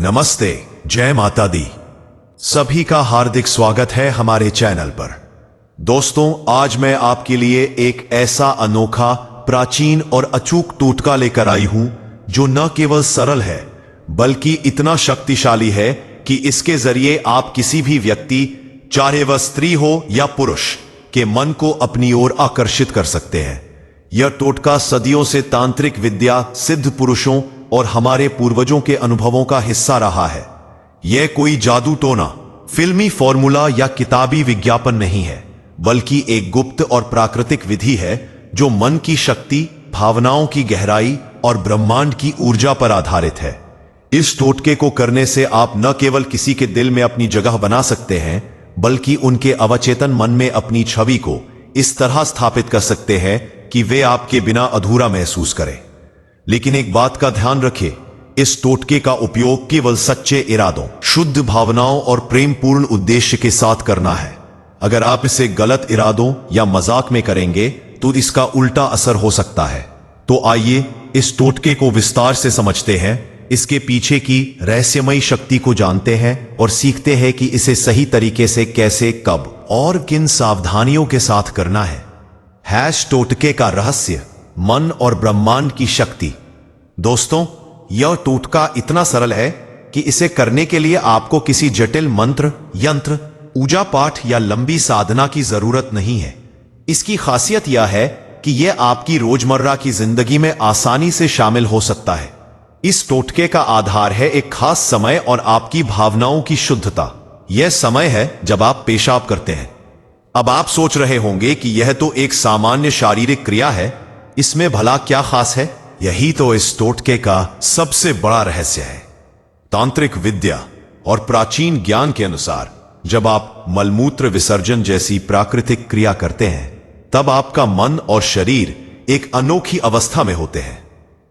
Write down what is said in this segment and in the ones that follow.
नमस्ते, जय माता दी। सभी का हार्दिक स्वागत है हमारे चैनल पर। दोस्तों, आज मैं आपके लिए एक ऐसा अनोखा, प्राचीन और अचूक टोटका लेकर आई हूं जो न केवल सरल है बल्कि इतना शक्तिशाली है कि इसके जरिए आप किसी भी व्यक्ति, चाहे वह स्त्री हो या पुरुष, के मन को अपनी ओर आकर्षित कर सकते हैं। यह टोटका सदियों से तांत्रिक विद्या, सिद्ध पुरुषों और हमारे पूर्वजों के अनुभवों का हिस्सा रहा है। यह कोई जादू टोना, फिल्मी फॉर्मूला या किताबी विज्ञापन नहीं है, बल्कि एक गुप्त और प्राकृतिक विधि है जो मन की शक्ति, भावनाओं की गहराई और ब्रह्मांड की ऊर्जा पर आधारित है। इस टोटके को करने से आप न केवल किसी के दिल में अपनी जगह बना सकते हैं, बल्कि उनके अवचेतन मन में अपनी छवि को इस तरह स्थापित कर सकते हैं कि वे आपके बिना अधूरा महसूस करें। लेकिन एक बात का ध्यान रखें, इस टोटके का उपयोग केवल सच्चे इरादों, शुद्ध भावनाओं और प्रेमपूर्ण उद्देश्य के साथ करना है। अगर आप इसे गलत इरादों या मजाक में करेंगे तो इसका उल्टा असर हो सकता है। तो आइए इस टोटके को विस्तार से समझते हैं, इसके पीछे की रहस्यमयी शक्ति को जानते हैं और सीखते हैं कि इसे सही तरीके से कैसे, कब और किन सावधानियों के साथ करना है। टोटके का रहस्य, मन और ब्रह्मांड की शक्ति। दोस्तों, यह टोटका इतना सरल है कि इसे करने के लिए आपको किसी जटिल मंत्र, यंत्र, पूजा पाठ या लंबी साधना की जरूरत नहीं है। इसकी खासियत यह है कि यह आपकी रोजमर्रा की जिंदगी में आसानी से शामिल हो सकता है। इस टोटके का आधार है एक खास समय और आपकी भावनाओं की शुद्धता। यह समय है जब आप पेशाब करते हैं। अब आप सोच रहे होंगे कि यह तो एक सामान्य शारीरिक क्रिया है, इसमें भला क्या खास है? यही तो इस टोटके का सबसे बड़ा रहस्य है। तांत्रिक विद्या और प्राचीन ज्ञान के अनुसार जब आप मलमूत्र विसर्जन जैसी प्राकृतिक क्रिया करते हैं, तब आपका मन और शरीर एक अनोखी अवस्था में होते हैं।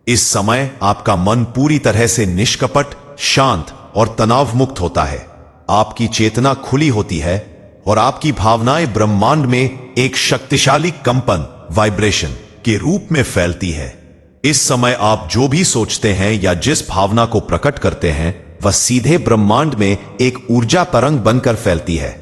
इस समय आपका मन पूरी तरह से निष्कपट, शांत और तनाव मुक्त होता है। आपकी चेतना खुली होती है और आपकी भावनाएं ब्रह्मांड में एक शक्तिशाली कंपन, वाइब्रेशन के रूप में फैलती है। इस समय आप जो भी सोचते हैं या जिस भावना को प्रकट करते हैं, वह सीधे ब्रह्मांड में एक ऊर्जा तरंग बनकर फैलती है।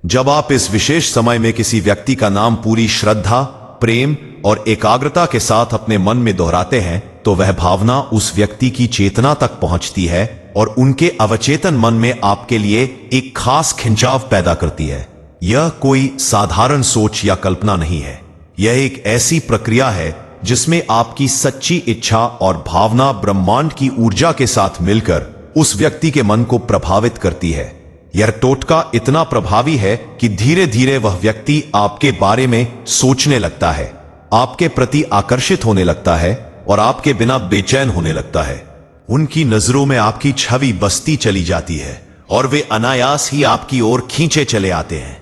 जब आप इस विशेष समय में किसी व्यक्ति का नाम पूरी श्रद्धा, प्रेम और एकाग्रता के साथ अपने मन में दोहराते हैं, तो वह भावना उस व्यक्ति की चेतना तक पहुंचती है और उनके अवचेतन मन में आपके लिए एक खास खिंचाव पैदा करती है। यह कोई साधारण सोच या कल्पना नहीं है। यह एक ऐसी प्रक्रिया है जिसमें आपकी सच्ची इच्छा और भावना ब्रह्मांड की ऊर्जा के साथ मिलकर उस व्यक्ति के मन को प्रभावित करती है। यह टोटका इतना प्रभावी है कि धीरे धीरे वह व्यक्ति आपके बारे में सोचने लगता है, आपके प्रति आकर्षित होने लगता है और आपके बिना बेचैन होने लगता है। उनकी नजरों में आपकी छवि बसती चली जाती है और वे अनायास ही आपकी ओर खींचे चले आते हैं।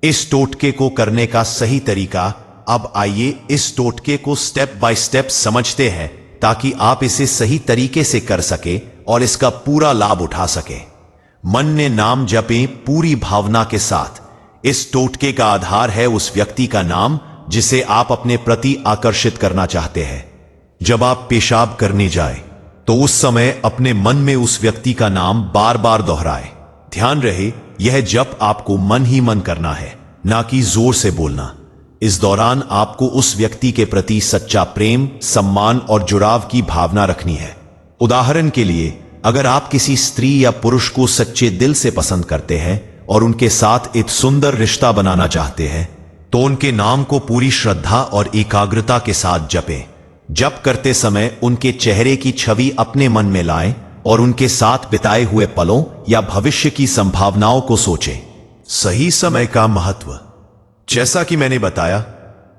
इस टोटके को करने का सही तरीका। अब आइए इस टोटके को स्टेप बाय स्टेप समझते हैं, ताकि आप इसे सही तरीके से कर सके और इसका पूरा लाभ उठा सके। मन ने नाम जपें पूरी भावना के साथ। इस टोटके का आधार है उस व्यक्ति का नाम जिसे आप अपने प्रति आकर्षित करना चाहते हैं। जब आप पेशाब करने जाएं, तो उस समय अपने मन में उस व्यक्ति का नाम बार बार दोहराएं। ध्यान रहे, यह जप आपको मन ही मन करना है, ना कि जोर से बोलना। इस दौरान आपको उस व्यक्ति के प्रति सच्चा प्रेम, सम्मान और जुड़ाव की भावना रखनी है। उदाहरण के लिए, अगर आप किसी स्त्री या पुरुष को सच्चे दिल से पसंद करते हैं और उनके साथ एक सुंदर रिश्ता बनाना चाहते हैं, तो उनके नाम को पूरी श्रद्धा और एकाग्रता के साथ जपें। जप करते समय उनके चेहरे की छवि अपने मन में लाएं और उनके साथ बिताए हुए पलों या भविष्य की संभावनाओं को सोचें। सही समय का महत्व। जैसा कि मैंने बताया,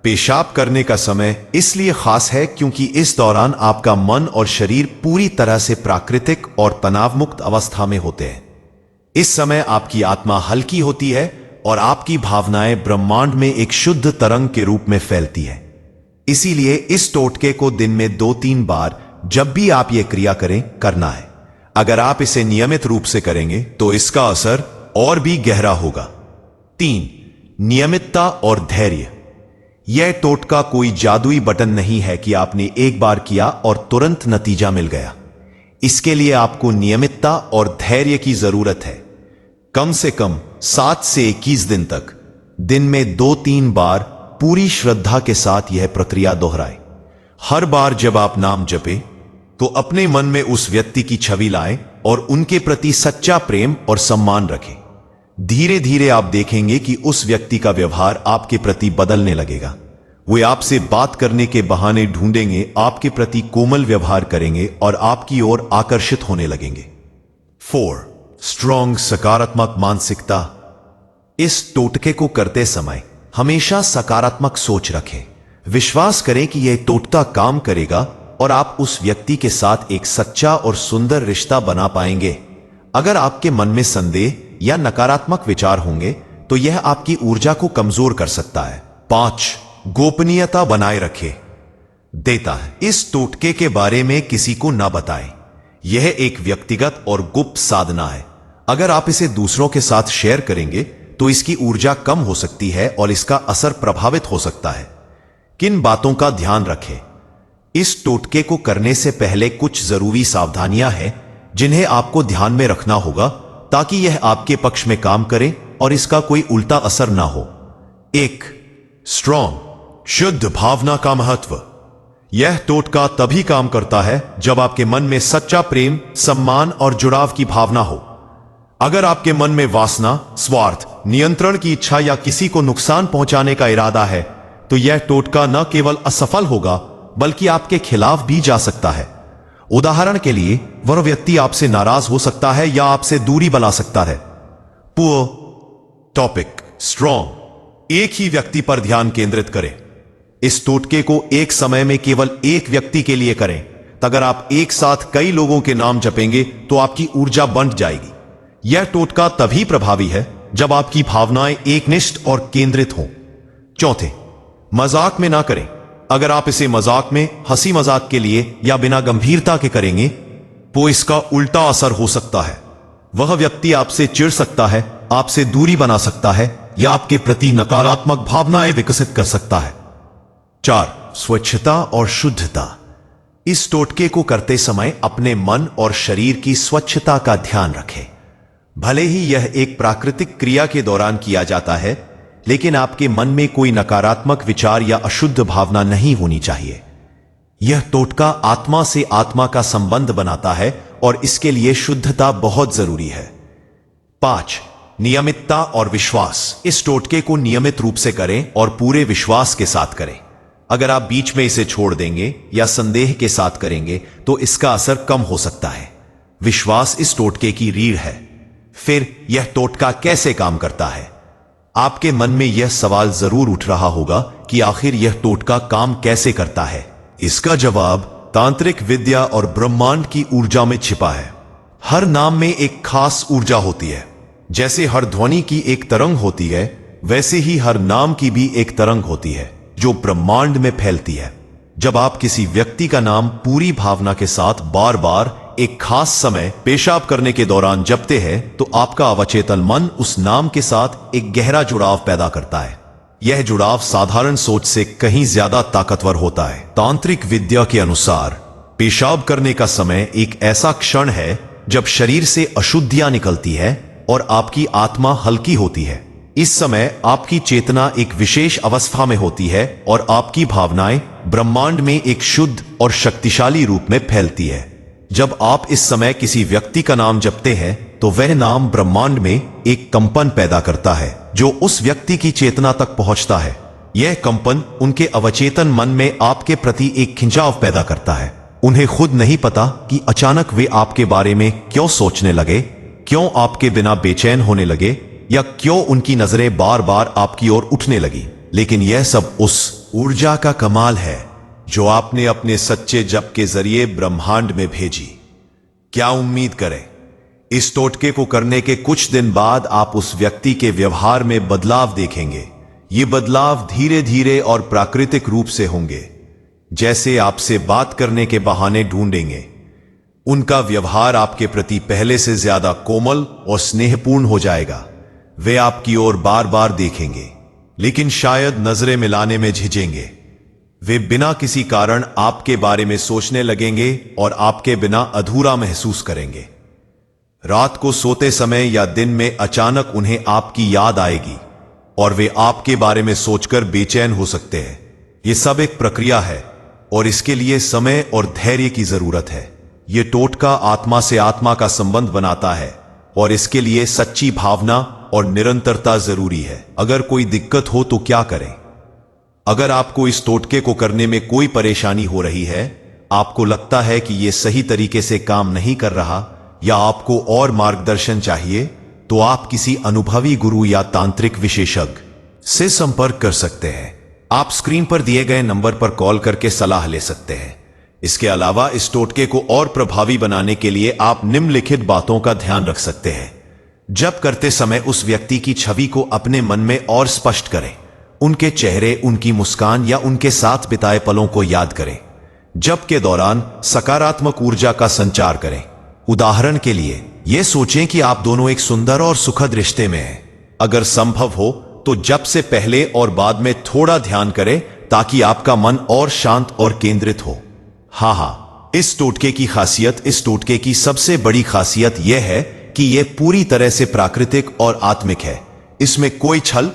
पेशाब करने का समय इसलिए खास है क्योंकि इस दौरान आपका मन और शरीर पूरी तरह से प्राकृतिक और तनाव मुक्त अवस्था में होते हैं। इस समय आपकी आत्मा हल्की होती है और आपकी भावनाएं ब्रह्मांड में एक शुद्ध तरंग के रूप में फैलती है। इसीलिए इस टोटके को दिन में 2-3 बार, जब भी आप ये क्रिया करें, करना है। अगर आप इसे नियमित रूप से करेंगे तो इसका असर और भी गहरा होगा। 3. नियमितता और धैर्य। यह टोटका कोई जादुई बटन नहीं है कि आपने एक बार किया और तुरंत नतीजा मिल गया। इसके लिए आपको नियमितता और धैर्य की जरूरत है। कम से कम 7 से 21 दिन तक दिन में 2-3 बार पूरी श्रद्धा के साथ यह प्रक्रिया दोहराएं। हर बार जब आप नाम जपें तो अपने मन में उस व्यक्ति की छवि लाएं और उनके प्रति सच्चा प्रेम और सम्मान रखें। धीरे धीरे आप देखेंगे कि उस व्यक्ति का व्यवहार आपके प्रति बदलने लगेगा। वे आपसे बात करने के बहाने ढूंढेंगे, आपके प्रति कोमल व्यवहार करेंगे और आपकी ओर आकर्षित होने लगेंगे। 4. स्ट्रॉन्ग सकारात्मक मानसिकता। इस टोटके को करते समय हमेशा सकारात्मक सोच रखें। विश्वास करें कि यह टोटका काम करेगा और आप उस व्यक्ति के साथ एक सच्चा और सुंदर रिश्ता बना पाएंगे। अगर आपके मन में संदेह या नकारात्मक विचार होंगे तो यह आपकी ऊर्जा को कमजोर कर सकता है। 5. गोपनीयता बनाए रखें देता है। इस टोटके के बारे में किसी को ना बताएं। यह एक व्यक्तिगत और गुप्त साधना है। अगर आप इसे दूसरों के साथ शेयर करेंगे तो इसकी ऊर्जा कम हो सकती है और इसका असर प्रभावित हो सकता है। किन बातों का ध्यान रखें? इस टोटके को करने से पहले कुछ जरूरी सावधानियां हैं जिन्हें आपको ध्यान में रखना होगा ताकि यह आपके पक्ष में काम करे और इसका कोई उल्टा असर ना हो। 1. स्ट्रॉन्ग शुद्ध भावना का महत्व। यह टोटका तभी काम करता है जब आपके मन में सच्चा प्रेम, सम्मान और जुड़ाव की भावना हो। अगर आपके मन में वासना, स्वार्थ, नियंत्रण की इच्छा या किसी को नुकसान पहुंचाने का इरादा है तो यह टोटका न केवल असफल होगा बल्कि आपके खिलाफ भी जा सकता है। उदाहरण के लिए, वह व्यक्ति आपसे नाराज हो सकता है या आपसे दूरी बना सकता है। Poor topic strong. एक ही व्यक्ति पर ध्यान केंद्रित करें। इस टोटके को एक समय में केवल एक व्यक्ति के लिए करें। अगर आप एक साथ कई लोगों के नाम जपेंगे तो आपकी ऊर्जा बंट जाएगी। यह टोटका तभी प्रभावी है जब आपकी भावनाएं एकनिष्ठ और केंद्रित हों। 4. मजाक में ना करें। अगर आप इसे मजाक में, हंसी मजाक के लिए या बिना गंभीरता के करेंगे तो इसका उल्टा असर हो सकता है। वह व्यक्ति आपसे चिढ़ सकता है, आपसे दूरी बना सकता है या आपके प्रति नकारात्मक भावनाएं विकसित कर सकता है। 4. स्वच्छता और शुद्धता। इस टोटके को करते समय अपने मन और शरीर की स्वच्छता का ध्यान रखें। भले ही यह एक प्राकृतिक क्रिया के दौरान किया जाता है, लेकिन आपके मन में कोई नकारात्मक विचार या अशुद्ध भावना नहीं होनी चाहिए। यह टोटका आत्मा से आत्मा का संबंध बनाता है और इसके लिए शुद्धता बहुत जरूरी है। 5. नियमितता और विश्वास। इस टोटके को नियमित रूप से करें और पूरे विश्वास के साथ करें। अगर आप बीच में इसे छोड़ देंगे या संदेह के साथ करेंगे तो इसका असर कम हो सकता है। विश्वास इस टोटके की रीढ़ है। फिर यह टोटका कैसे काम करता है? आपके मन में यह सवाल जरूर उठ रहा होगा कि आखिर यह टोटका काम कैसे करता है। इसका जवाब तांत्रिक विद्या और ब्रह्मांड की ऊर्जा में छिपा है। हर नाम में एक खास ऊर्जा होती है। जैसे हर ध्वनि की एक तरंग होती है, वैसे ही हर नाम की भी एक तरंग होती है जो ब्रह्मांड में फैलती है। जब आप किसी व्यक्ति का नाम पूरी भावना के साथ बार बार एक खास समय पेशाब करने के दौरान जपते हैं तो आपका अवचेतन मन उस नाम के साथ एक गहरा जुड़ाव पैदा करता है। यह जुड़ाव साधारण सोच से कहीं ज्यादा ताकतवर होता है। तांत्रिक विद्या के अनुसार पेशाब करने का समय एक ऐसा क्षण है जब शरीर से अशुद्धियां निकलती है और आपकी आत्मा हल्की होती है। इस समय आपकी चेतना एक विशेष अवस्था में होती है और आपकी भावनाएं ब्रह्मांड में एक शुद्ध और शक्तिशाली रूप में फैलती है। जब आप इस समय किसी व्यक्ति का नाम जपते हैं तो वह नाम ब्रह्मांड में एक कंपन पैदा करता है जो उस व्यक्ति की चेतना तक पहुंचता है। यह कंपन उनके अवचेतन मन में आपके प्रति एक खिंचाव पैदा करता है। उन्हें खुद नहीं पता कि अचानक वे आपके बारे में क्यों सोचने लगे, क्यों आपके बिना बेचैन होने लगे या क्यों उनकी नजरें बार बार आपकी ओर उठने लगी। लेकिन यह सब उस ऊर्जा का कमाल है जो आपने अपने सच्चे जप के जरिए ब्रह्मांड में भेजी। क्या उम्मीद करें? इस टोटके को करने के कुछ दिन बाद आप उस व्यक्ति के व्यवहार में बदलाव देखेंगे। ये बदलाव धीरे धीरे और प्राकृतिक रूप से होंगे। जैसे आपसे बात करने के बहाने ढूंढेंगे, उनका व्यवहार आपके प्रति पहले से ज्यादा कोमल और स्नेहपूर्ण हो जाएगा। वे आपकी ओर बार बार देखेंगे, लेकिन शायद नजरें मिलाने में झिझेंगे। वे बिना किसी कारण आपके बारे में सोचने लगेंगे और आपके बिना अधूरा महसूस करेंगे। रात को सोते समय या दिन में अचानक उन्हें आपकी याद आएगी और वे आपके बारे में सोचकर बेचैन हो सकते हैं। यह सब एक प्रक्रिया है और इसके लिए समय और धैर्य की जरूरत है। यह टोटका आत्मा से आत्मा का संबंध बनाता है और इसके लिए सच्ची भावना और निरंतरता जरूरी है। अगर कोई दिक्कत हो तो क्या करें? अगर आपको इस टोटके को करने में कोई परेशानी हो रही है, आपको लगता है कि यह सही तरीके से काम नहीं कर रहा या आपको और मार्गदर्शन चाहिए, तो आप किसी अनुभवी गुरु या तांत्रिक विशेषज्ञ से संपर्क कर सकते हैं। आप स्क्रीन पर दिए गए नंबर पर कॉल करके सलाह ले सकते हैं। इसके अलावा इस टोटके को और प्रभावी बनाने के लिए आप निम्नलिखित बातों का ध्यान रख सकते हैं। जब करते समय उस व्यक्ति की छवि को अपने मन में और स्पष्ट करें। उनके चेहरे, उनकी मुस्कान या उनके साथ बिताए पलों को याद करें। जब के दौरान सकारात्मक ऊर्जा का संचार करें। उदाहरण के लिए यह सोचें कि आप दोनों एक सुंदर और सुखद रिश्ते में हैं। अगर संभव हो तो जब से पहले और बाद में थोड़ा ध्यान करें ताकि आपका मन और शांत और केंद्रित हो। हाँ, इस टोटके की सबसे बड़ी खासियत यह है कि यह पूरी तरह से प्राकृतिक और आत्मिक है। इसमें कोई छल,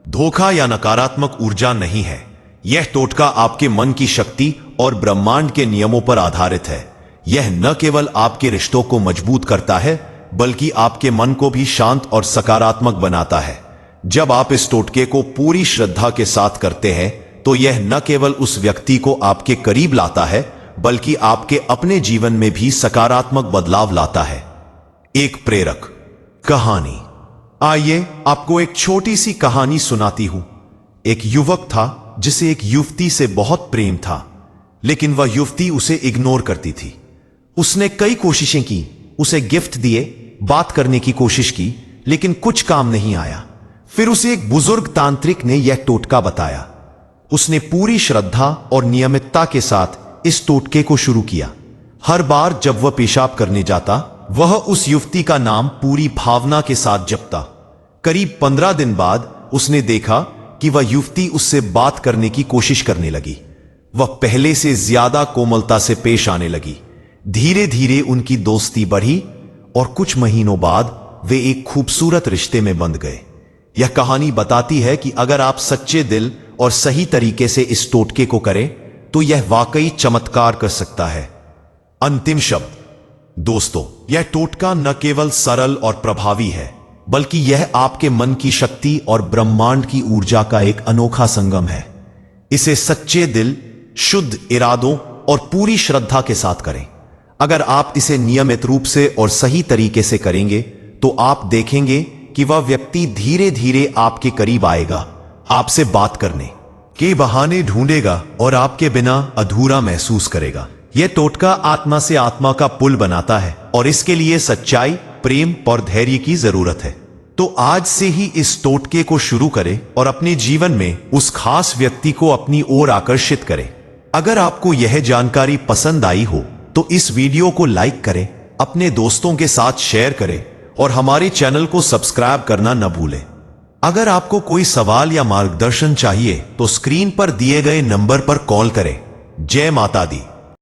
धोखा या नकारात्मक ऊर्जा नहीं है। यह टोटका आपके मन की शक्ति और ब्रह्मांड के नियमों पर आधारित है। यह न केवल आपके रिश्तों को मजबूत करता है, बल्कि आपके मन को भी शांत और सकारात्मक बनाता है। जब आप इस टोटके को पूरी श्रद्धा के साथ करते हैं, तो यह न केवल उस व्यक्ति को आपके करीब लाता है, बल्कि आपके अपने जीवन में भी सकारात्मक बदलाव लाता है। एक प्रेरक कहानी। आइए आपको एक छोटी सी कहानी सुनाती हूं। एक युवक था जिसे एक युवती से बहुत प्रेम था, लेकिन वह युवती उसे इग्नोर करती थी। उसने कई कोशिशें की, उसे गिफ्ट दिए, बात करने की कोशिश की, लेकिन कुछ काम नहीं आया। फिर उसे एक बुजुर्ग तांत्रिक ने यह टोटका बताया। उसने पूरी श्रद्धा और नियमितता के साथ इस टोटके को शुरू किया। हर बार जब वह पेशाब करने जाता, वह उस युवती का नाम पूरी भावना के साथ जपता। करीब 15 दिन बाद उसने देखा कि वह युवती उससे बात करने की कोशिश करने लगी। वह पहले से ज्यादा कोमलता से पेश आने लगी। धीरे धीरे उनकी दोस्ती बढ़ी और कुछ महीनों बाद वे एक खूबसूरत रिश्ते में बंध गए। यह कहानी बताती है कि अगर आप सच्चे दिल और सही तरीके से इस टोटके को करें, तो यह वाकई चमत्कार कर सकता है। अंतिम शब्द। दोस्तों, यह टोटका न केवल सरल और प्रभावी है, बल्कि यह आपके मन की शक्ति और ब्रह्मांड की ऊर्जा का एक अनोखा संगम है। इसे सच्चे दिल, शुद्ध इरादों और पूरी श्रद्धा के साथ करें। अगर आप इसे नियमित रूप से और सही तरीके से करेंगे, तो आप देखेंगे कि वह व्यक्ति धीरे धीरे आपके करीब आएगा, आपसे बात करने के बहाने ढूंढेगा और आपके बिना अधूरा महसूस करेगा। यह टोटका आत्मा से आत्मा का पुल बनाता है और इसके लिए सच्चाई, प्रेम और धैर्य की जरूरत है। तो आज से ही इस टोटके को शुरू करें और अपने जीवन में उस खास व्यक्ति को अपनी ओर आकर्षित करें। अगर आपको यह जानकारी पसंद आई हो तो इस वीडियो को लाइक करें, अपने दोस्तों के साथ शेयर करें और हमारे चैनल को सब्सक्राइब करना न भूलें। अगर आपको कोई सवाल या मार्गदर्शन चाहिए तो स्क्रीन पर दिए गए नंबर पर कॉल करें। जय माता दी।